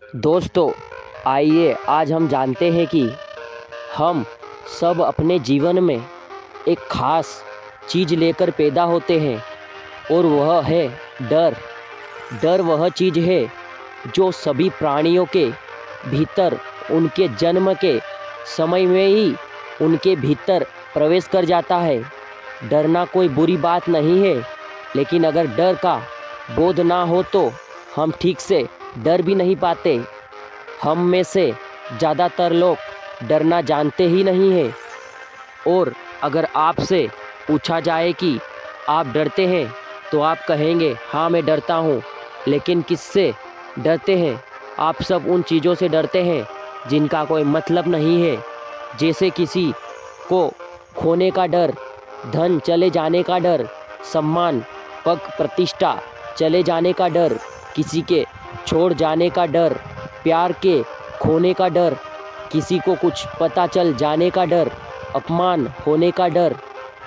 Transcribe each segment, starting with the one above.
दोस्तों, आइए आज हम जानते हैं कि हम सब अपने जीवन में एक ख़ास चीज़ लेकर पैदा होते हैं और वह है डर। डर वह चीज़ है जो सभी प्राणियों के भीतर उनके जन्म के समय में ही उनके भीतर प्रवेश कर जाता है। डरना कोई बुरी बात नहीं है, लेकिन अगर डर का बोध ना हो तो हम ठीक से डर भी नहीं पाते। हम में से ज़्यादातर लोग डरना जानते ही नहीं हैं, और अगर आपसे पूछा जाए कि आप डरते हैं तो आप कहेंगे हाँ मैं डरता हूँ। लेकिन किससे डरते हैं? आप सब उन चीज़ों से डरते हैं जिनका कोई मतलब नहीं है, जैसे किसी को खोने का डर, धन चले जाने का डर, सम्मान पद प्रतिष्ठा चले जाने का डर, किसी के छोड़ जाने का डर, प्यार के खोने का डर, किसी को कुछ पता चल जाने का डर, अपमान होने का डर।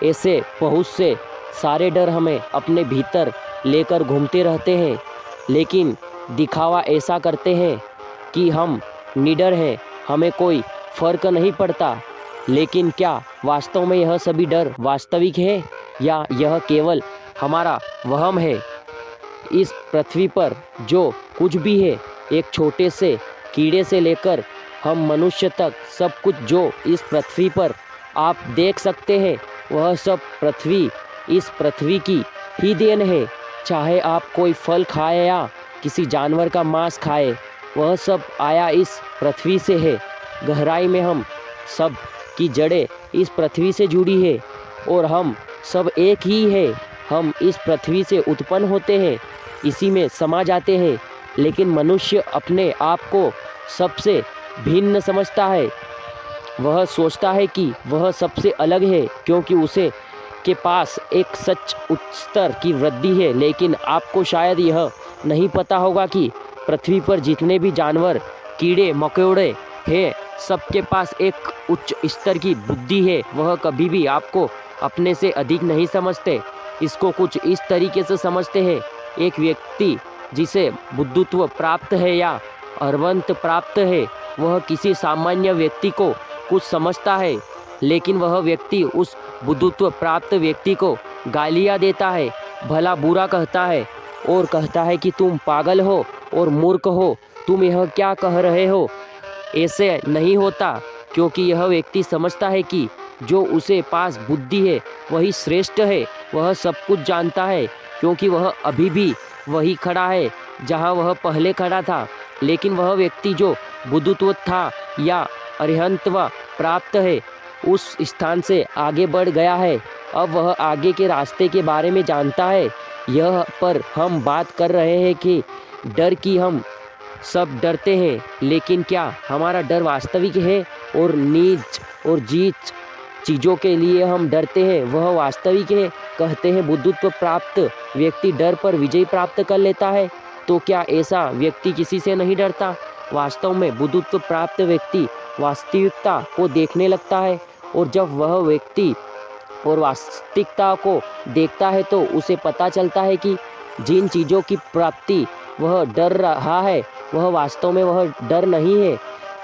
ऐसे बहुत से सारे डर हमें अपने भीतर लेकर घूमते रहते हैं, लेकिन दिखावा ऐसा करते हैं कि हम निडर हैं, हमें कोई फर्क नहीं पड़ता। लेकिन क्या वास्तव में यह सभी डर वास्तविक है या यह केवल हमारा वहम है? इस पृथ्वी पर जो कुछ भी है, एक छोटे से कीड़े से लेकर हम मनुष्य तक, सब कुछ जो इस पृथ्वी पर आप देख सकते हैं, वह सब इस पृथ्वी की ही देन है। चाहे आप कोई फल खाए या किसी जानवर का मांस खाए, वह सब आया इस पृथ्वी से है। गहराई में हम सब की जड़ें इस पृथ्वी से जुड़ी है और हम सब एक ही है। हम इस पृथ्वी से उत्पन्न होते हैं, इसी में समा जाते हैं। लेकिन मनुष्य अपने आप को सबसे भिन्न समझता है। वह सोचता है कि वह सबसे अलग है क्योंकि उसे के पास एक सच उच्च स्तर की वृद्धि है। लेकिन आपको शायद यह नहीं पता होगा कि पृथ्वी पर जितने भी जानवर, कीड़े मकोड़े हैं, सबके पास एक उच्च स्तर की बुद्धि है। वह कभी भी आपको अपने से अधिक नहीं समझते। इसको कुछ इस तरीके से समझते हैं, एक व्यक्ति जिसे बुद्धत्व प्राप्त है या अर्वंत प्राप्त है, वह किसी सामान्य व्यक्ति को कुछ समझता है, लेकिन वह व्यक्ति उस बुद्धत्व प्राप्त व्यक्ति को गालियाँ देता है, भला बुरा कहता है और कहता है कि तुम पागल हो और मूर्ख हो, तुम यह क्या कह रहे हो। ऐसे नहीं होता, क्योंकि यह व्यक्ति समझता है कि जो उसे पास बुद्धि है वही श्रेष्ठ है। वह सब कुछ जानता है क्योंकि वह अभी भी वही खड़ा है जहाँ वह पहले खड़ा था। लेकिन वह व्यक्ति जो बुद्धत्व था या अरिहंतव प्राप्त है, उस स्थान से आगे बढ़ गया है। अब वह आगे के रास्ते के बारे में जानता है। यह पर हम बात कर रहे हैं कि डर की हम सब डरते हैं, लेकिन क्या हमारा डर वास्तविक है? और नीच और जीच चीज़ों के लिए हम डरते हैं, वह वास्तविक है? कहते हैं बुद्धत्व प्राप्त व्यक्ति डर पर विजय प्राप्त कर लेता है, तो क्या ऐसा व्यक्ति किसी से नहीं डरता? वास्तव में बुद्धत्व प्राप्त व्यक्ति वास्तविकता को देखने लगता है, और जब वह व्यक्ति और वास्तविकता को देखता है तो उसे पता चलता है कि जिन चीज़ों की प्राप्ति वह डर रहा है, वह वास्तव में वह डर नहीं है,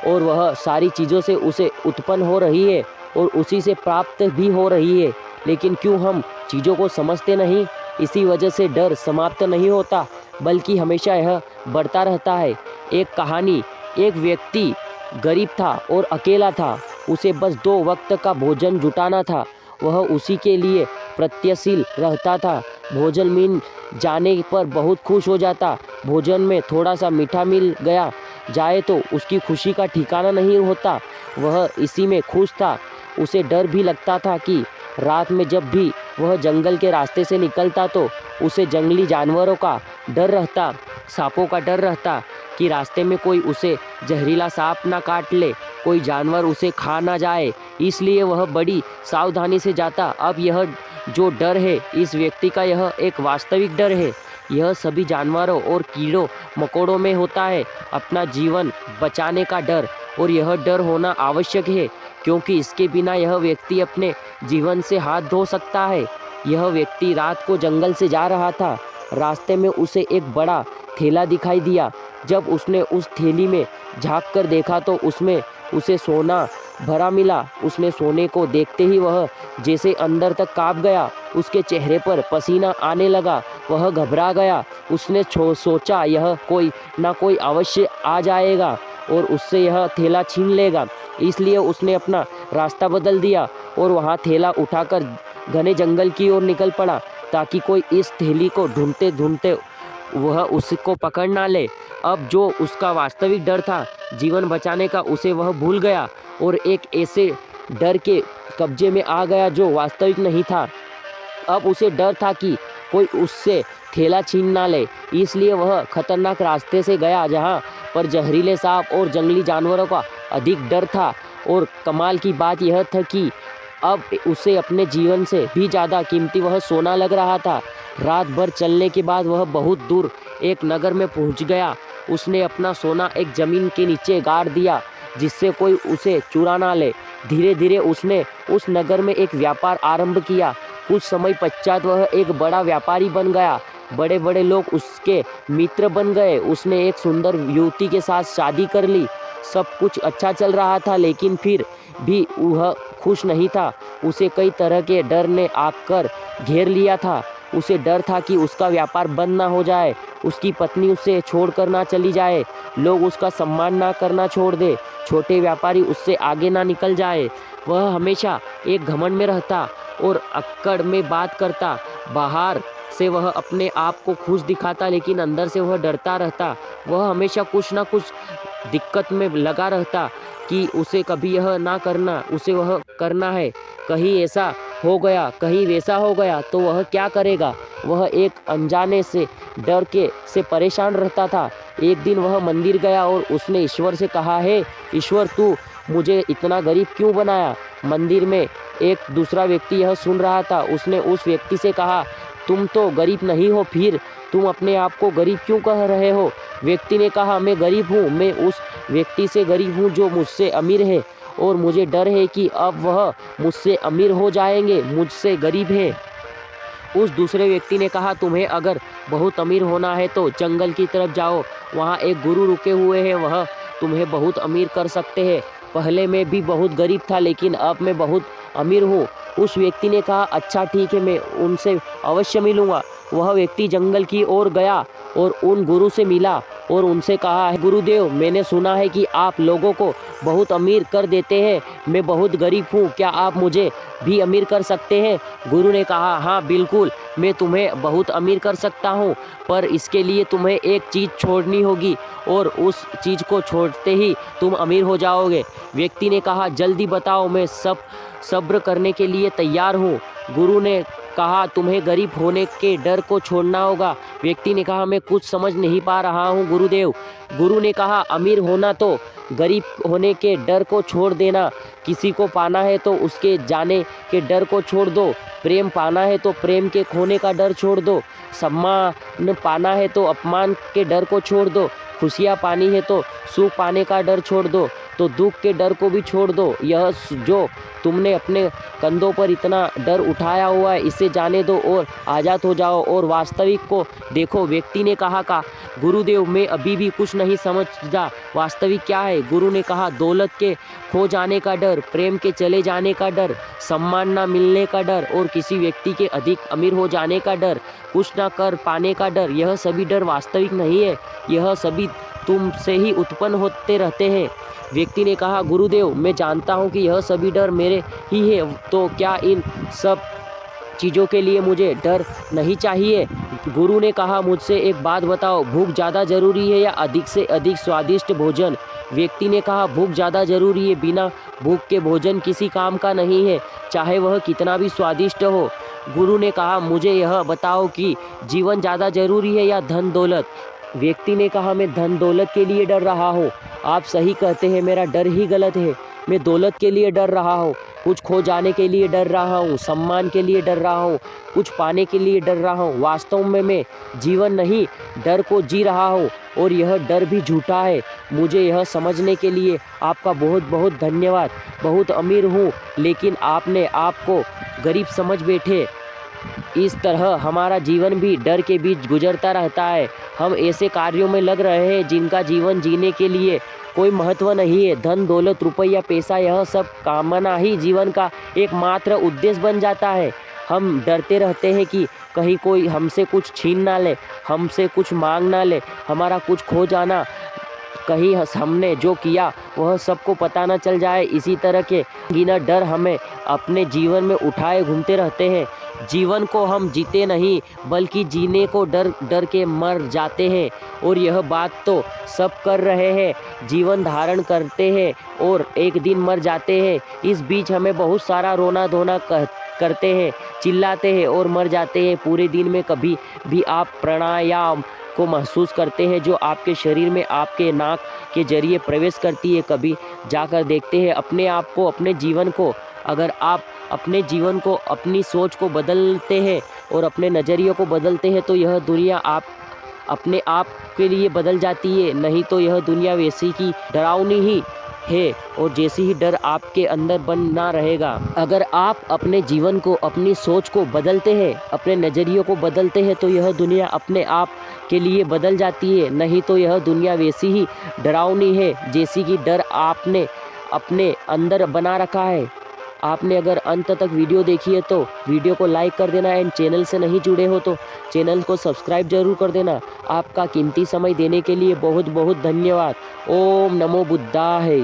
और वह सारी चीज़ों से उसे उत्पन्न हो रही है और उसी से प्राप्त भी हो रही है। लेकिन क्यों हम चीज़ों को समझते नहीं? इसी वजह से डर समाप्त नहीं होता, बल्कि हमेशा यह बढ़ता रहता है। एक कहानी, एक व्यक्ति गरीब था और अकेला था। उसे बस 2 वक्त का भोजन जुटाना था। वह उसी के लिए प्रत्यशील रहता था। भोजन मिल जाने पर बहुत खुश हो जाता। भोजन में थोड़ा सा मीठा मिल गया जाए तो उसकी खुशी का ठिकाना नहीं होता। वह इसी में खुश था। उसे डर भी लगता था कि रात में जब भी वह जंगल के रास्ते से निकलता तो उसे जंगली जानवरों का डर रहता, सांपों का डर रहता कि रास्ते में कोई उसे जहरीला सांप ना काट ले, कोई जानवर उसे खा ना जाए। इसलिए वह बड़ी सावधानी से जाता। अब यह जो डर है इस व्यक्ति का, यह एक वास्तविक डर है। यह सभी जानवरों और कीड़ों मकोड़ों में होता है, अपना जीवन बचाने का डर। और यह डर होना आवश्यक है, क्योंकि इसके बिना यह व्यक्ति अपने जीवन से हाथ धो सकता है। यह व्यक्ति रात को जंगल से जा रहा था। रास्ते में उसे एक बड़ा थैला दिखाई दिया जब उसने उस थैली में झाँक कर देखा तो उसमें उसे सोना भरा मिला। उसने सोने को देखते ही वह जैसे अंदर तक काँप गया। उसके चेहरे पर पसीना आने लगा। वह घबरा गया। उसने सोचा यह कोई ना कोई अवश्य आ जाएगा और उससे यह थैला छीन लेगा। इसलिए उसने अपना रास्ता बदल दिया और वहाँ थैला उठाकर घने जंगल की ओर निकल पड़ा ताकि कोई इस थैली को ढूंढते ढूंढते वह उसको पकड़ ना ले। अब जो उसका वास्तविक डर था जीवन बचाने का, उसे वह भूल गया और एक ऐसे डर के कब्जे में आ गया जो वास्तविक नहीं था। अब उसे डर था कि कोई उससे थैला छीन ना ले। इसलिए वह खतरनाक रास्ते से गया जहाँ पर जहरीले सांप और जंगली जानवरों का अधिक डर था। और कमाल की बात यह था कि अब उसे अपने जीवन से भी ज़्यादा कीमती वह सोना लग रहा था। रात भर चलने के बाद वह बहुत दूर एक नगर में पहुंच गया। उसने अपना सोना एक ज़मीन के नीचे गाड़ दिया जिससे कोई उसे चुरा ना ले। धीरे धीरे उसने उस नगर में एक व्यापार आरंभ किया। कुछ समय पश्चात वह एक बड़ा व्यापारी बन गया। बड़े बड़े लोग उसके मित्र बन गए। उसने एक सुंदर युवती के साथ शादी कर ली। सब कुछ अच्छा चल रहा था, लेकिन फिर भी वह खुश नहीं था। उसे कई तरह के डर ने आकर घेर लिया था। उसे डर था कि उसका व्यापार बंद ना हो जाए, उसकी पत्नी उसे छोड़कर ना चली जाए, लोग उसका सम्मान ना करना छोड़ दे, छोटे व्यापारी उससे आगे ना निकल जाए। वह हमेशा एक घमंड में रहता और अक्कड़ में बात करता। बाहर से वह अपने आप को खुश दिखाता, लेकिन अंदर से वह डरता रहता। वह हमेशा कुछ ना कुछ दिक्कत में लगा रहता कि उसे कभी यह ना करना, उसे वह करना है। कहीं ऐसा हो गया, कहीं वैसा हो गया तो वह क्या करेगा। वह एक अनजाने से डर के से परेशान रहता था। एक दिन वह मंदिर गया और उसने ईश्वर से कहा, हे ईश्वर, तू मुझे इतना गरीब क्यों बनाया। मंदिर में एक दूसरा व्यक्ति यह सुन रहा था। उसने उस व्यक्ति से कहा, तुम तो गरीब नहीं हो, फिर तुम अपने आप को गरीब क्यों कह रहे हो। व्यक्ति ने कहा, मैं गरीब हूँ, मैं उस व्यक्ति से गरीब हूँ जो मुझसे अमीर है और मुझे डर है कि अब वह मुझसे अमीर हो जाएंगे, मुझसे गरीब है। उस दूसरे व्यक्ति ने कहा, तुम्हें अगर बहुत अमीर होना है तो जंगल की तरफ जाओ, वहाँ एक गुरु रुके हुए हैं, वह तुम्हें बहुत अमीर कर सकते हैं। पहले मैं भी बहुत गरीब था, लेकिन अब मैं बहुत अमीर हूँ। उस व्यक्ति ने कहा, अच्छा ठीक है, मैं उनसे अवश्य मिलूँगा। वह व्यक्ति जंगल की ओर गया और उन गुरु से मिला और उनसे कहा, गुरुदेव, मैंने सुना है कि आप लोगों को बहुत अमीर कर देते हैं। मैं बहुत गरीब हूँ, क्या आप मुझे भी अमीर कर सकते हैं। गुरु ने कहा, हाँ बिल्कुल, मैं तुम्हें बहुत अमीर कर सकता हूँ, पर इसके लिए तुम्हें एक चीज़ छोड़नी होगी और उस चीज़ को छोड़ते ही तुम अमीर हो जाओगे। व्यक्ति ने कहा, जल्दी बताओ, मैं सब्र करने के लिए तैयार हूँ। गुरु ने कहा, तुम्हें गरीब होने के डर को छोड़ना होगा। व्यक्ति ने कहा, मैं कुछ समझ नहीं पा रहा हूँ गुरुदेव। गुरु ने कहा, अमीर होना तो गरीब होने के डर को छोड़ देना। किसी को पाना है तो उसके जाने के डर को छोड़ दो। प्रेम पाना है तो प्रेम के खोने का डर छोड़ दो। सम्मान पाना है तो अपमान के डर को छोड़ दो। खुशियाँ पानी है तो सुख पाने का डर छोड़ दो, तो दुख के डर को भी छोड़ दो। यह जो तुमने अपने कंधों पर इतना डर उठाया हुआ है, इसे जाने दो और आज़ाद हो जाओ और वास्तविक को देखो। व्यक्ति ने कहा, गुरुदेव, मैं अभी भी कुछ नहीं समझा, वास्तविक क्या है। गुरु ने कहा, दौलत के खो जाने का डर, प्रेम के चले जाने का डर, सम्मान ना मिलने का डर और किसी व्यक्ति के अधिक अमीर हो जाने का डर, कुछ ना कर पाने का डर, यह सभी डर वास्तविक नहीं है। यह सभी तुमसे ही उत्पन्न होते रहते हैं। व्यक्ति ने कहा, गुरुदेव, मैं जानता हूँ कि यह सभी डर मेरे ही है, तो क्या इन सब चीज़ों के लिए मुझे डर नहीं चाहिए। गुरु ने कहा, मुझसे एक बात बताओ, भूख ज़्यादा ज़रूरी है या अधिक से अधिक स्वादिष्ट भोजन। व्यक्ति ने कहा, भूख ज़्यादा ज़रूरी है, बिना भूख के भोजन किसी काम का नहीं है, चाहे वह कितना भी स्वादिष्ट हो। गुरु ने कहा, मुझे यह बताओ कि जीवन ज़्यादा ज़रूरी है या धन दौलत। व्यक्ति ने कहा, मैं धन दौलत के लिए डर रहा हूँ। आप सही कहते हैं, मेरा डर ही गलत है। मैं दौलत के लिए डर रहा हूँ, कुछ खो जाने के लिए डर रहा हूँ, सम्मान के लिए डर रहा हूँ, कुछ पाने के लिए डर रहा हूँ। वास्तव में मैं जीवन नहीं, डर को जी रहा हूँ और यह डर भी झूठा है। मुझे यह समझने के लिए आपका बहुत बहुत धन्यवाद। बहुत अमीर हूँ, लेकिन आपने आपको गरीब समझ बैठे। इस तरह हमारा जीवन भी डर के बीच गुजरता रहता है। हम ऐसे कार्यों में लग रहे हैं जिनका जीवन जीने के लिए कोई महत्व नहीं है। धन दौलत रुपया पैसा यह सब कामना ही जीवन का एकमात्र उद्देश्य बन जाता है। हम डरते रहते हैं कि कहीं कोई हमसे कुछ छीन ना ले, हमसे कुछ मांग ना ले, हमारा कुछ खो जाना, कहीं हमने जो किया वह सबको पता न चल जाए। इसी तरह के गिना डर हमें अपने जीवन में उठाए घूमते रहते हैं। जीवन को हम जीते नहीं बल्कि जीने को डर डर के मर जाते हैं, और यह बात तो सब कर रहे हैं। जीवन धारण करते हैं और एक दिन मर जाते हैं। इस बीच हमें बहुत सारा रोना धोना करते हैं, चिल्लाते हैं और मर जाते हैं। पूरे दिन में कभी भी आप प्राणायाम को महसूस करते हैं जो आपके शरीर में आपके नाक के जरिए प्रवेश करती है। कभी जाकर देखते हैं अपने आप को, अपने जीवन को। अगर आप अपने जीवन को, अपनी सोच को बदलते हैं और अपने नज़रिए को बदलते हैं तो यह दुनिया आप अपने आप के लिए बदल जाती है। नहीं तो यह दुनिया वैसी की डरावनी ही है और जैसी ही डर आपके अंदर बना रहेगा। अगर आप अपने जीवन को, अपनी सोच को बदलते हैं, अपने नज़रियों को बदलते हैं तो यह दुनिया अपने आप के लिए बदल जाती है। नहीं तो यह दुनिया वैसी ही डरावनी है जैसी कि डर आपने अपने अंदर बना रखा है। आपने अगर अंत तक वीडियो देखी है तो वीडियो को लाइक कर देना एंड चैनल से नहीं जुड़े हो तो चैनल को सब्सक्राइब जरूर कर देना। आपका कीमती समय देने के लिए बहुत बहुत धन्यवाद। ओम नमो बुद्धाय।